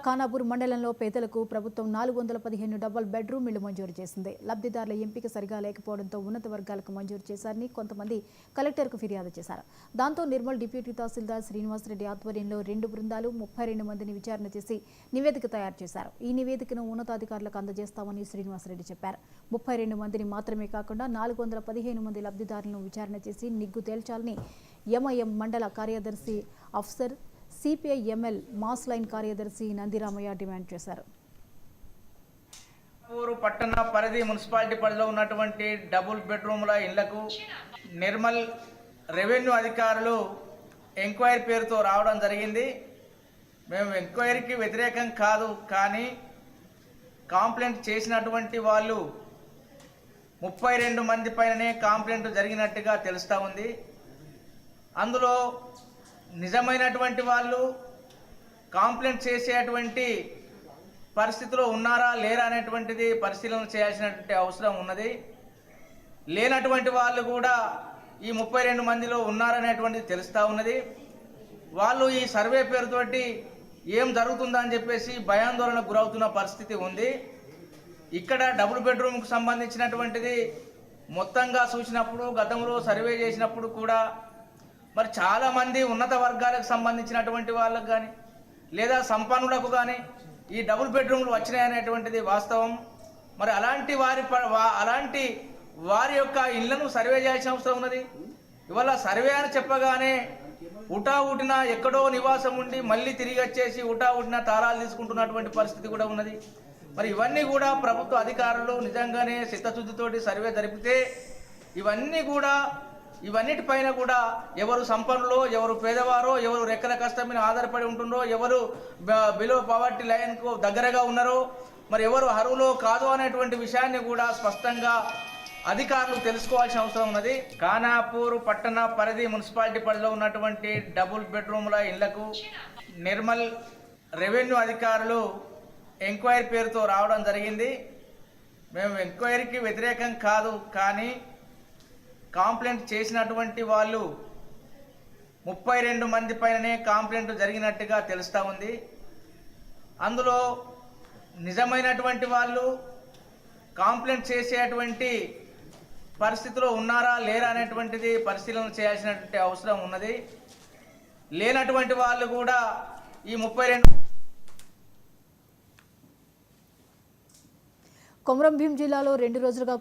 ఖానాపూర్ మండలంలో పేదలకు ప్రభుత్వం 415 డబుల్ బెడ్రూమ్ ఇళ్లు మంజూరు చేసింది. లబ్ధిదారుల ఎంపిక సరిగా లేకపోవడంతో ఉన్నత వర్గాలకు మంజూరు చేశారని కొంతమంది కలెక్టర్కు ఫిర్యాదు చేశారు. దాంతో నిర్మల్ డిప్యూటీ తహసీల్దార్ శ్రీనివాసరెడ్డి ఆధ్వర్యంలో 2 బృందాలు 32 మందిని విచారణ చేసి నివేదిక తయారు చేశారు. ఈ నివేదికను ఉన్నతాధికారులకు అందజేస్తామని శ్రీనివాసరెడ్డి చెప్పారు. 32 మందిని మాత్రమే కాకుండా 415 మంది లబ్ధిదారులను విచారణ చేసి నిగ్గు తేల్చాలని ఎంఐఎం మండల కార్యదర్శి Afsar CPI ML mass line కార్యదర్శి నందిరామయ్య డిమాండ్ చేశారు. పట్టణ పరిధి మున్సిపాలిటీ పరిధిలో ఉన్నటువంటి డబుల్ బెడ్రూమ్ల ఇళ్లకు నిర్మల్ రెవెన్యూ అధికారులు ఎంక్వైరీ పేరుతో రావడం జరిగింది. మేము ఎంక్వైరీకి వ్యతిరేకం కాదు, కానీ కాంప్లైంట్ చేసినటువంటి వాళ్ళు 32 మంది పైననే కాంప్లైంట్ జరిగినట్టుగా తెలుస్తూ ఉంది. అందులో నిజమైనటువంటి వాళ్ళు కాంప్లైంట్ చేసేటువంటి పరిస్థితిలో ఉన్నారా లేరా అనేటువంటిది పరిశీలన చేయాల్సినటువంటి అవసరం ఉన్నది. లేనటువంటి వాళ్ళు కూడా ఈ 32 మందిలో ఉన్నారనేటువంటిది తెలుస్తూ ఉన్నది. వాళ్ళు ఈ సర్వే పేరుతోటి ఏం జరుగుతుందని చెప్పేసి భయాందోళనకు గురవుతున్న పరిస్థితి ఉంది. ఇక్కడ డబుల్ బెడ్రూమ్కు సంబంధించినటువంటిది మొత్తంగా చూసినప్పుడు, గతంలో సర్వే చేసినప్పుడు కూడా మరి చాలామంది ఉన్నత వర్గాలకు సంబంధించినటువంటి వాళ్ళకు కానీ లేదా సంపన్నులకు కానీ ఈ డబుల్ బెడ్రూమ్లు వచ్చినాయనేటువంటిది వాస్తవం. మరి అలాంటి వారి యొక్క ఇళ్లను సర్వే చేయాల్సిన అవసరం ఉన్నది. ఇవాళ సర్వే అని చెప్పగానే ఉటావుటిన ఎక్కడో నివాసం ఉండి మళ్ళీ తిరిగి వచ్చేసి ఉటావుటిన తాళాలు తీసుకుంటున్నటువంటి పరిస్థితి కూడా ఉన్నది. మరి ఇవన్నీ కూడా ప్రభుత్వ అధికారులు నిజంగానే చిత్తశుద్ధితోటి సర్వే జరిపితే ఇవన్నిటిపైన కూడా ఎవరు సంపన్నులో, ఎవరు పేదవారో, ఎవరు రెక్కల కష్టం మీద ఆధారపడి ఉంటుందో, ఎవరు బిలో పవర్టీ లైన్కు దగ్గరగా ఉన్నారో, మరి ఎవరు అర్హులో కాదు అనేటువంటి విషయాన్ని కూడా స్పష్టంగా అధికారులు తెలుసుకోవాల్సిన అవసరం ఉన్నది. ఖానాపూర్ పట్టణ పరిధి మున్సిపాలిటీ పరిధిలో ఉన్నటువంటి డబుల్ బెడ్రూమ్ల ఇళ్లకు నిర్మల్ రెవెన్యూ అధికారులు ఎంక్వైరీ పేరుతో రావడం జరిగింది. మేము ఎంక్వైరీకి వ్యతిరేకం కాదు, కానీ కాంప్లైంట్ చేసినటువంటి వాళ్ళు 32 మంది పైననే కాంప్లైంట్ జరిగినట్టుగా తెలుస్తూ ఉంది. అందులో నిజమైనటువంటి వాళ్ళు కాంప్లైంట్ చేసేటువంటి పరిస్థితిలో ఉన్నారా లేరా అనేటువంటిది పరిశీలన చేయాల్సినటువంటి అవసరం ఉన్నది. లేనటువంటి వాళ్ళు కూడా ఈ 32 కొమరం భీం జిల్లాలో 2 రోజులుగా